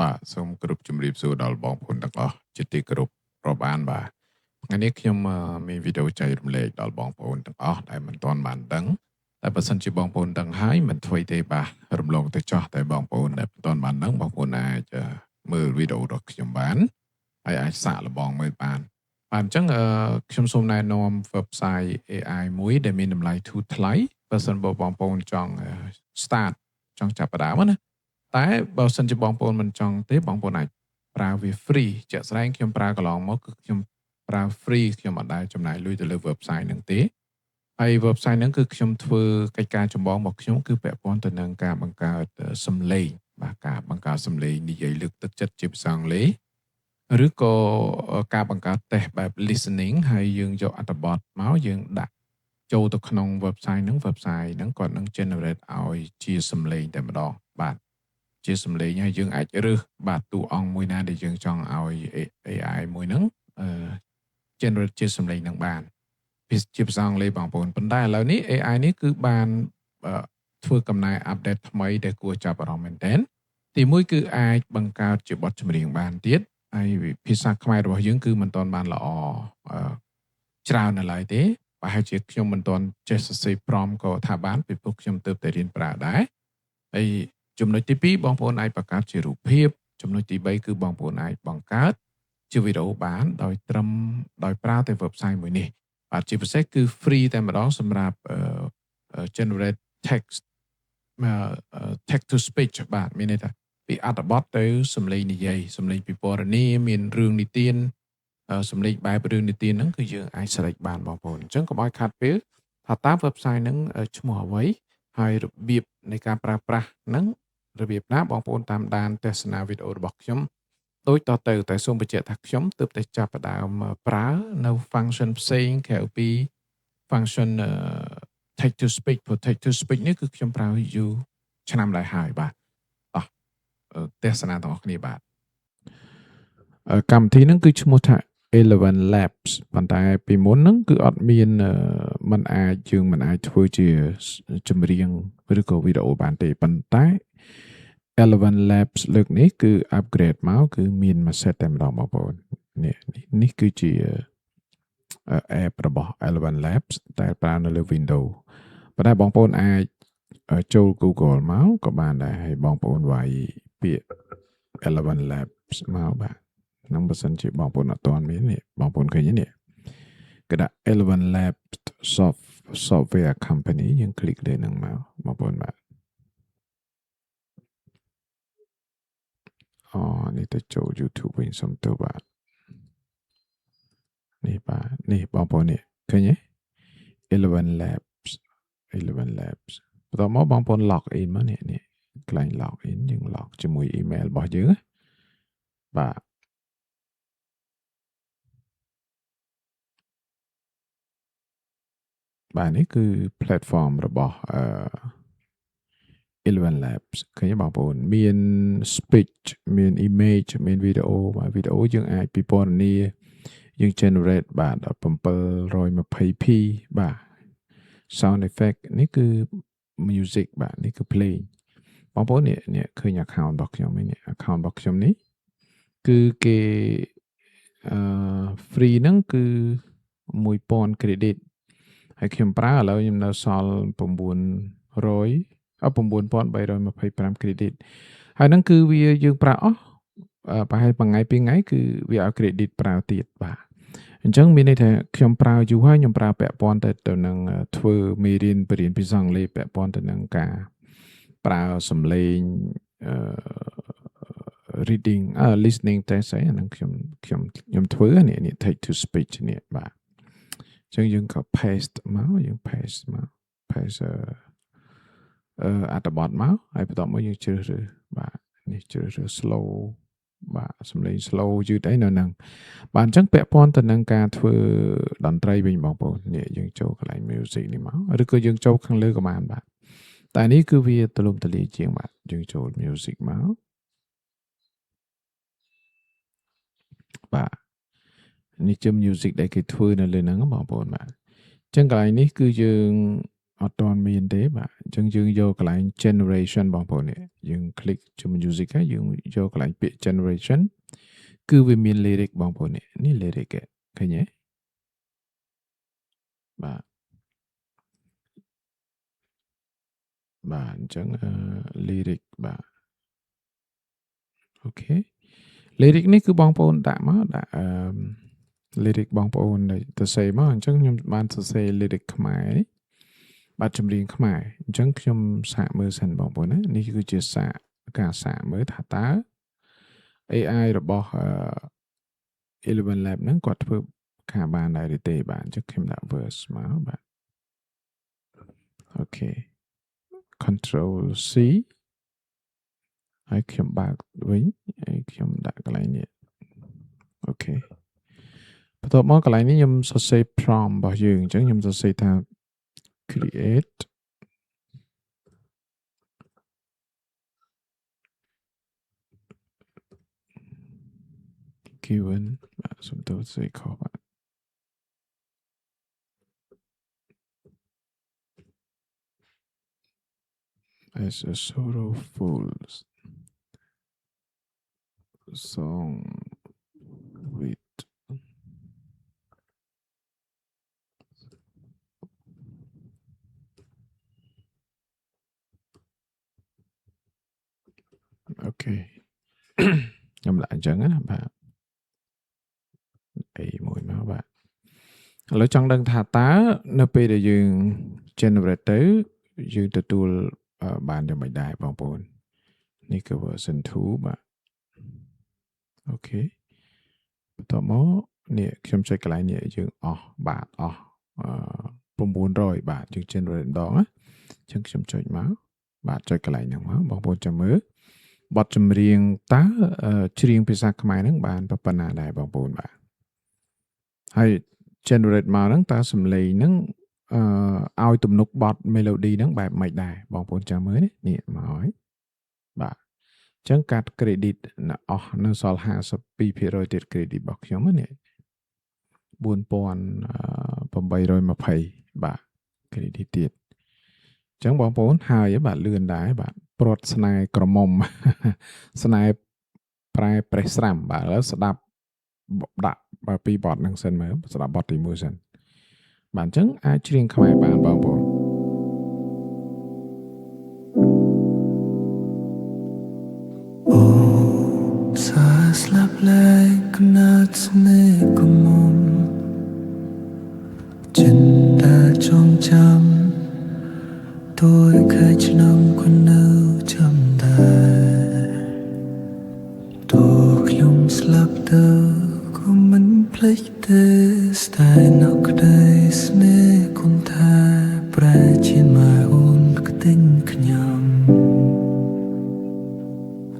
បាទសូមគោរពជំរាបសួរដល់បងប្អូនទាំងអស់ជាទីគោរពរាប់អានបាទថ្ងៃនេះខ្ញុំមានវីដេអូចែករំលែកដល់បងប្អូនទាំងអស់ដែលមិនទាន់បានដឹងតែបើសិនជាបងប្អូនដឹងហើយមិនធ្វើទេបាទរំលងទៅចោះតែបងប្អូនដែលមិនទាន់បានដឹងបងប្អូនអាចមើលវីដេអូរបស់ខ្ញុំបានហើយអាចសាកល្បងមើលបានបាទអញ្ចឹងខ្ញុំសូមណែនាំ website AI មួយដែលមានតម្លៃធូរថ្លៃបើសិនបើបងប្អូនចង់ start ចង់ចាប់ផ្ដើមណា តែបើសិនជាបងប្អូនមិនចង់ទេបងប្អូនអាចប្រើវា free ជាក់ស្ដែងខ្ញុំប្រើកន្លងមកគឺខ្ញុំប្រើ free ខ្ញុំអត់ដែលចំណាយលុយទៅលើ website ហ្នឹងទេហើយ website ហ្នឹងគឺខ្ញុំធ្វើកិច្ចការចម្បងរបស់ខ្ញុំគឺពាក់ព័ន្ធទៅនឹងការបង្កើតសំឡេងបាទការបង្កើតសំឡេងនិយាយលើកទឹកចិត្តជាភាសាអង់គ្លេសឬក៏ការបង្កើតតេស្តបែប listening ហើយយើងយកអត្ថបទមកយើងដាក់ចូលទៅក្នុង website ហ្នឹងគាត់នឹង generate ឲ្យជាសំឡេងតែម្ដងបាទជាសំឡេងហើយយើងអាចរើសបាទតួអង្គមួយណាដែលយើងចង់ឲ្យ AI មួយហ្នឹងអឺ generate ជាសំឡេងហ្នឹងបានជាភាសាអង់គ្លេសបងប្អូនប៉ុន្តែឥឡូវនេះ AI នេះគឺបានធ្វើកំណែ update ថ្មីដែលគួរចាប់អារម្មណ៍មែនទែនទីមួយគឺអាចបង្កើតជាបទចម្រៀងបានទៀតហើយភាសាខ្មែររបស់យើងគឺមិនទាន់បានល្អច្រើននៅឡើយទេប្រហែលជាខ្ញុំមិនទាន់ចេះសរសេរ prompt ក៏ថាបានពីព្រោះខ្ញុំទើបតែរៀនប្រើដែរហើយចំណុចទី2បងប្អូនអាចបង្កើតជារូបភាពចំណុចទី3គឺបងប្អូនអាចបង្កើតជាវីដេអូបានដោយប្រើតែ website មួយនេះបាទជាពិសេសគឺ free តែម្ដងសម្រាប់generate text text to speech បាទមានន័យថាពីអត្ថបទទៅសំឡេងនិយាយសំឡេងពិពណ៌នាមានរឿងនិទានសំឡេងបែបរឿងនិទានហ្នឹងគឺយើងអាចស្រេចបានបងប្អូនអញ្ចឹងកុំឲ្យខាតពេលថាតើ website ហ្នឹងឈ្មោះអ្វីហើយរបៀបនៃការប្រើប្រាស់ហ្នឹងរបៀបណាបងប្អូនតាមដានទស្សនាវីដេអូរបស់ខ្ញុំដូចតទៅតែសូមបញ្ជាក់ថាខ្ញុំទើបតែចាប់ផ្ដើមប្រើនៅ function ផ្សេងក្រៅពី function text to speech ព្រោះ text to speech នេះគឺខ្ញុំប្រើយូរឆ្នាំដែរហើយបាទអស់ទស្សនាទាំងអស់គ្នាបាទកម្មវិធីហ្នឹងគឺឈ្មោះថា Eleven Labs ប៉ុន្តែពីមុនហ្នឹងគឺអត់មានมันអាចធ្វើជាចម្រៀងឬក៏វីដេអូបានទេប៉ុន្តែ Eleven Labs លើកនេះគឺ upgrade មកគឺមានមួយ set តែម្ដងបងប្អូននេះគឺជា app របស់ Eleven Labs ដែលប្រើនៅលើ Windows ប៉ុន្តែបងប្អូនអាចចូល Google មកក៏បានដែរហើយបងប្អូនវាយពាក្យ Eleven Labs មកបាទហ្នឹងបើសិនជាបងប្អូនអត់ទាន់មាននេះបងប្អូនឃើញនេះគឺដាក់ Eleven Labs Software Company យើងคลิกលើហ្នឹងមកបងប្អូនបាទនេះទៅចូល YouTube វិញសុំទោសបាទនេះបាទនេះបងប្អូននេះឃើញទេ Eleven Labs បន្ទាប់មកបងប្អូន log in មកនេះកន្លែង log in យើង log ជាមួយ email របស់យើងបាទបាទនេះគឺ platform របស់Eleven Labs ឃើញទេបងប្អូនមាន speech មាន image មានវីដេអូបាទវីដេអូយើងអាចពិពណ៌នាយើង generate បាទ 720p បាទ sound effect នេះគឺ music បាទនេះគឺ play បងប្អូននេះឃើញ account របស់ខ្ញុំនេះ account របស់ខ្ញុំនេះគឺគេfree ហ្នឹងគឺ 1000 credit ហើយខ្ញុំប្រើឥឡូវខ្ញុំនៅសល់9325 credit ហើយហ្នឹងគឺវាយើងប្រើអស់ប្រហែលមួយថ្ងៃពីរថ្ងៃគឺវាឲ្យ credit ប្រើទៀតបាទអញ្ចឹងមានន័យថាខ្ញុំប្រើយូរហើយខ្ញុំប្រើពាក់ព័ន្ធទៅនឹងធ្វើមេរៀនបរៀនភាសាអង់គ្លេសពាក់ព័ន្ធទៅនឹងការប្រើសំឡេងreading listening test អីហ្នឹងខ្ញុំធ្វើនេះ text to speech នេះបាទអញ្ចឹងយើងក៏ paste មកយើង paste អត្ថបទមកហើយបន្ទាប់មកយើងជ្រើសរើសបាទនេះជ្រើសរើស slow បាទសំឡេង slow យឺតអីនៅហ្នឹងបាទអញ្ចឹងពាក់ព័ន្ធទៅនឹងការធ្វើតន្ត្រីវិញបងប្អូននេះយើងចូលកន្លែង music នេះមកឬក៏យើងចូលខាងលើក៏បានបាទតែនេះគឺវាទូលំទូលាយជាងបាទយើងចូល music មកបាទនេះជា music ដែលគេធ្វើនៅលើហ្នឹងបងប្អូនបាទអញ្ចឹងកន្លែងនេះគឺយើង អត់ទាន់មានទេបាទអញ្ចឹងយើងយកកន្លែង generation បងប្អូននេះយើង click ជាមួយ music ហើយយើងយកកន្លែងពាក្យ generation គឺវាមាន lyric បងប្អូននេះ lyric ឃើញទេបាទអញ្ចឹងlyric បាទអូខេ lyric នេះគឺបងប្អូនដាក់មកដាក់lyric បងប្អូនទៅសេមកអញ្ចឹងខ្ញុំបានសរសេរ lyric ខ្មែរបាទចម្រៀងខ្មែរអញ្ចឹងខ្ញុំសាកមើលសិនបងប្អូនណានេះគឺជាការសាកមើលថាតើ AI របស់ Eleven Lab ហ្នឹងគាត់ធ្វើការបានដែរឬទេបាទអញ្ចឹងខ្ញុំដាក់ verse មកបាទអូខេ control C ហើយខ្ញុំបើកវិញហើយខ្ញុំដាក់កន្លែងនេះអូខេបន្ទាប់មកកន្លែងនេះខ្ញុំសរសេរ prompt របស់យើងអញ្ចឹងខ្ញុំសរសេរថា create given បាទសុំទោសស្អីខុសបាទ as a sorrowful song with okay ខ្ញុំដាក់អញ្ចឹងណាបាទអីមួយមកបាទឥឡូវចង់ដឹងថាតើនៅពេលដែលយើង generate ទៅយើងទទួលបានយ៉ាងម៉េចដែរបងប្អូននេះគឺ version 2បាទអូខេបន្ទាប់មកនេះខ្ញុំចុចកន្លែងនេះយើងអស់បាទអស់900បាទយើង generate ម្ដងណាអញ្ចឹងខ្ញុំចុចមកបាទចុចកន្លែងហ្នឹងមកបងប្អូនចាំមើលបទចម្រៀងតើច្រៀងភាសាខ្មែរហ្នឹងបានប៉ុណ្ណាដែរបងប្អូនបាទហើយ generate មកហ្នឹងតើសំឡេងហ្នឹងឲ្យទំនុកបទ melody ហ្នឹងបែបម៉េចដែរបងប្អូនចាំមើលនេះមកហើយបាទអញ្ចឹងកាត់ credit អស់នៅសល់ 52% ទៀត credit របស់ខ្ញុំនេះ4820បាទ credit ទៀតអញ្ចឹងបងប្អូនហើយបាទលឿនដែរបាទព្រាត់ស្នេហ៍ក្រមុំស្នេហ៍ប្រែប្រេះស្រាំបាទឥឡូវស្ដាប់ដាក់ពីបទហ្នឹងសិនមើលស្ដាប់បទទី1សិនបាទអញ្ចឹងអាចច្រៀងខ្មែរបានបងប្អូនអូសាស្លាប់លែងកណាត់ស្នេហ៍ក៏មុំចិនតាចងចាំទួយខែឆ្នាំក៏នៅចាំដែរតួខ្ញុំស្លាប់ទៅក៏មិនភ្លេចទេស្តែនៅក្តីស្នេហ៍គុនថាប្រែជាម៉ែអូនក្ទិញខ្ញុំ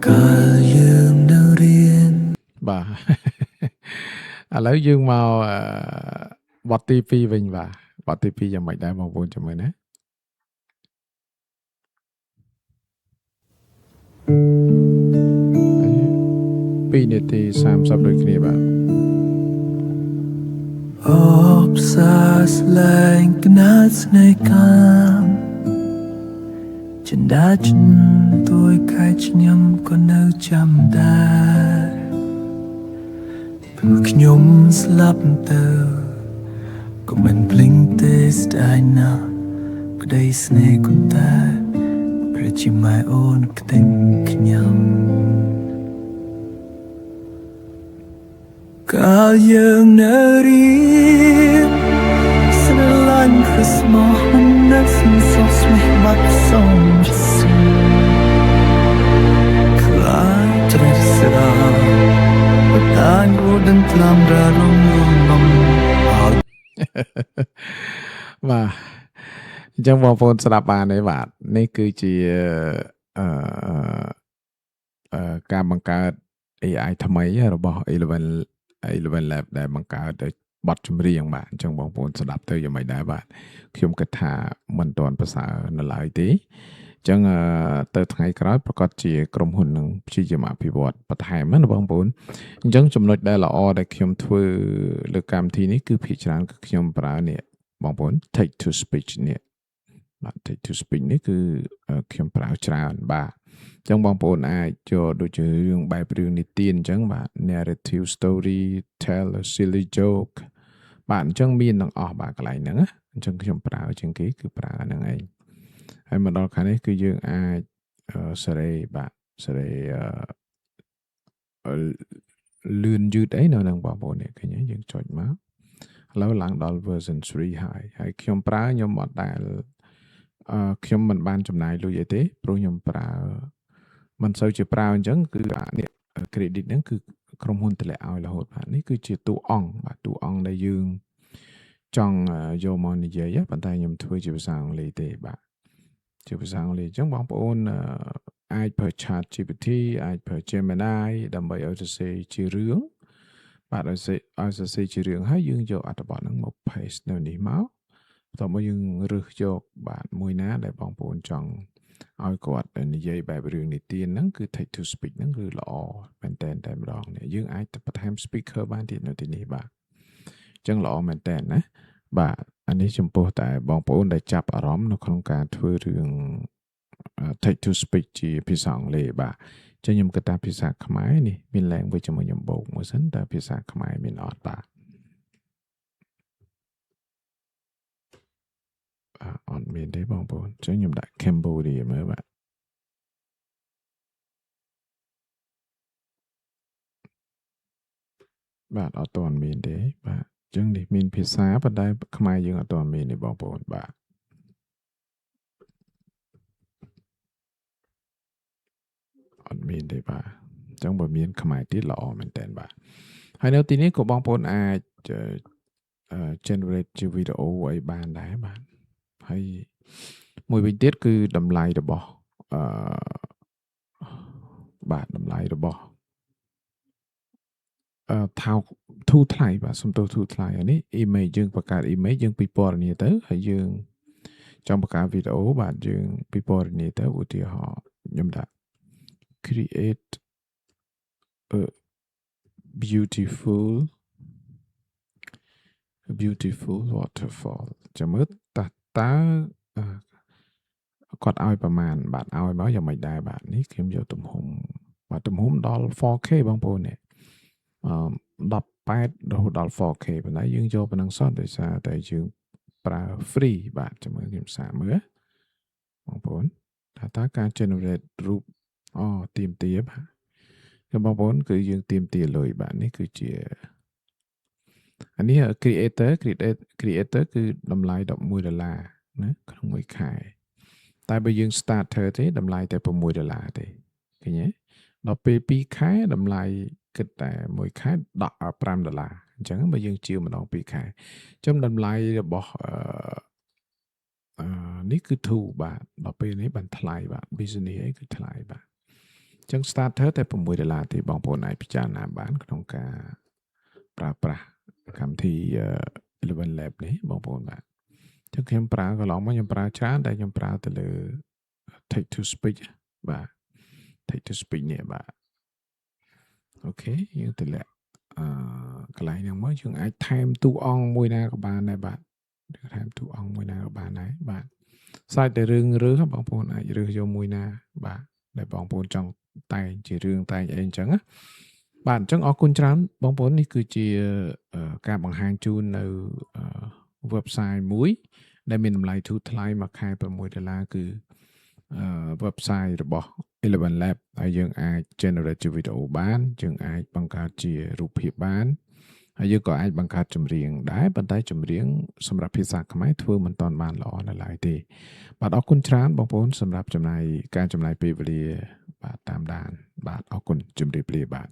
កាលយើងនៅរៀនបាទឥឡូវយើងមកបទទី2វិញបាទបទទី2យ៉ាងម៉េចដែរបងប្អូនចាំមើលណា2នាទី30ដូចគ្នាបាទអូផ្សាស្លែងកណាត់ស្នេហ៍កាមចិនដាចិនទួយខែខ្ញុំក៏នៅចាំដែរព្រោះខ្ញុំស្លាប់ទៅក៏មិនភ្លេងទេស្ដាយណាស់ក្តីស្នេហ៍គុនតែព្រះជាម៉ែអូនក្ទិញខ្ញុំកាលយើងនៅរៀនស្រឡាញ់ Christmas នៅស្មសស្មេះបាត់សំស្ខ្លាចត្រេះស្រាបតានរត់ដឹងថ្លាមរារងងអត់បាទអញ្ចឹងបងប្អូនស្ដាប់បានទេបាទនេះគឺជាការបង្កើត AI ថ្មីរបស់ Eleven Lab ដែលបង្កើតដោយបទចម្រៀងបាទអញ្ចឹងបងប្អូនស្ដាប់ទៅយ៉ាងម៉េចដែរបាទខ្ញុំគិតថាមិនទាន់ប្រសើរនៅឡើយទេអញ្ចឹងទៅថ្ងៃក្រោយប្រកាសជាក្រុមហ៊ុននឹងព្យាយាមអភិវឌ្ឍបន្ថែមណាបងប្អូនអញ្ចឹងចំណុចដែលល្អដែលខ្ញុំធ្វើលើកម្មវិធីនេះគឺភាគច្រើនគឺខ្ញុំប្រើនេះបងប្អូន text to speech នេះ បាទ text to speech នេះគឺខ្ញុំប្រើច្រើនបាទអញ្ចឹងបងប្អូនអាចចូលដូចជារឿងបែបរឿងនិទានអញ្ចឹងបាទ narrative story tell a silly joke បាទអញ្ចឹងមានទាំងអស់បាទកន្លែងហ្នឹងណាអញ្ចឹងខ្ញុំប្រើជាងគេគឺប្រើអាហ្នឹងឯងហើយមកដល់ខាងនេះគឺយើងអាចសេរីបាទសេរីលឿនយឺតអីនៅនឹងបងប្អូននេះឃើញទេយើងចុចមកឥឡូវឡើងដល់ version 3 ហើយខ្ញុំប្រើខ្ញុំអត់ដែលខ្ញុំមិនបានចំណាយលុយអីទេព្រោះខ្ញុំប្រើមិនសូវជាប្រើអញ្ចឹងគឺនេះ credit ហ្នឹងគឺក្រុមហ៊ុនតម្លាក់ឲ្យរហូតបាទនេះគឺជាតួអង្គបាទតួអង្គដែលយើងចង់យកមកនិយាយប៉ុន្តែខ្ញុំធ្វើជាភាសាអង់គ្លេសទេបាទជាភាសាអង់គ្លេសអញ្ចឹងបងប្អូនអាចប្រើ Chat GPT អាចប្រើ Gemini ដើម្បីឲ្យសរសេរជារឿងបាទឲ្យសរសេរជារឿងហើយយើងយកអត្ថបទហ្នឹងមក paste នៅនេះមកបន្ទាប់មកយើងរើសយកបាទមួយណាដែលបងប្អូនចង់ឲ្យគាត់និយាយបែបរឿងនិទានហ្នឹងគឺ text to speech ហ្នឹងគឺល្អមែនតើតែម្ដងនេះយើងអាចបន្ថែម speaker បានទៀតនៅទីនេះបាទអញ្ចឹងល្អមែនតើណាបាទអានេះចំពោះតែបងប្អូនដែលចាប់អារម្មណ៍នៅក្នុងការធ្វើរឿង text to speech ជាភាសាអង់គ្លេសបាទចឹងខ្ញុំគិតថាភាសាខ្មែរនេះមាន language ជាមួយខ្ញុំបូកមួយសិនតែភាសាខ្មែរមានអត់បាទអត់មានទេបងប្អូនចឹងខ្ញុំដាក់ Cambodia មើលបាទបាទអត់ទាន់មានទេបាទចឹងនេះមានភាសាប៉ុន្តែខ្មែរយើងអត់ទាន់មានទេបងប្អូនបាទអត់មានទេបាទអញ្ចឹងបើមានខ្មែរទៀតល្អមែនតើបាទហើយនៅទីនេះក៏បងប្អូនអាច generate ជាវីដេអូអីបានដែរបាទហើយមួយវិញទៀតគឺតម្លៃរបស់បាទតម្លៃរបស់ថោកធូរថ្លៃបាទសំទោសធូរថ្លៃអានេះ image យើងបង្កើត image យើងពិពណ៌នាទៅហើយយើងចង់បង្កើតវីដេអូបាទយើងពិពណ៌នាទៅឧទាហរណ៍ខ្ញុំដាក់ create a beautiful waterfall ចាំមើលតើគាត់ឲ្យប្រមាណបាទឲ្យមកយ៉ាងម៉េចដែរបាទនេះខ្ញុំយកទំហំបាទទំហំដល់ 4K បងប្អូននេះ18រហូតដល់ 4K ប៉ុន្តែយើងយកប៉ុណ្ណឹងសោះដោយសារតែយើងប្រើ free បាទចាំមើលខ្ញុំសាកមើលបងប្អូនថាការ generate រូបទៀមទាបាទគឺបងប្អូនគឺយើងទៀមទាលុយបាទនេះគឺជាអានេះ creator គឺតម្លៃ$11ណាក្នុងមួយខែតែបើយើង starter ទេតម្លៃតែ$6ទេឃើញទេដល់ពេល2ខែតម្លៃគិតតែមួយខែ$15អញ្ចឹងបើយើងជាម្ដង2ខែអញ្ចឹងតម្លៃរបស់នេះគឺធូរបាទដល់ពេលនេះបានថ្លៃបាទ business អីគឺថ្លៃបាទអញ្ចឹង starter តែ$6ទេបងប្អូនអាចពិចារណាបានក្នុងការប្រើប្រាស់កម្មវិធី Eleven Lab នេះបងប្អូនបាទចឹងខ្ញុំប្រើកន្លងមកខ្ញុំប្រើច្រើនតែខ្ញុំប្រើទៅលើ text to speech បាទ text to speech នេះបាទអូខេយើងទៅលាក់កន្លែងហ្នឹងមកយើងអាចថែមតួអង្គមួយណាក៏បានដែរបាទថែមតួអង្គមួយណាក៏បានដែរបាទសាច់តែរឿងបងប្អូនអាចរើសយកមួយណាបាទដែលបងប្អូនចង់តែងជារឿងតែងអីអញ្ចឹងណាបាទអញ្ចឹងអរគុណច្រើនបងប្អូននេះគឺជាការបង្ហាញជូននៅ website មួយដែលមានតម្លៃធូរថ្លៃមួយខែ$6គឺwebsite របស់ Eleven Lab ហើយយើងអាច generate ជាវីដេអូបានយើងអាចបង្កើតជារូបភាពបានហើយយើងក៏អាចបង្កើតចម្រៀងដែរប៉ុន្តែចម្រៀងសម្រាប់ភាសាខ្មែរធ្វើមិនទាន់បានល្អនៅឡើយទេបាទអរគុណច្រើនបងប្អូនសម្រាប់ការចំណាយពេលវេលាបាទតាមដានបាទអរគុណជម្រាបលាបាទ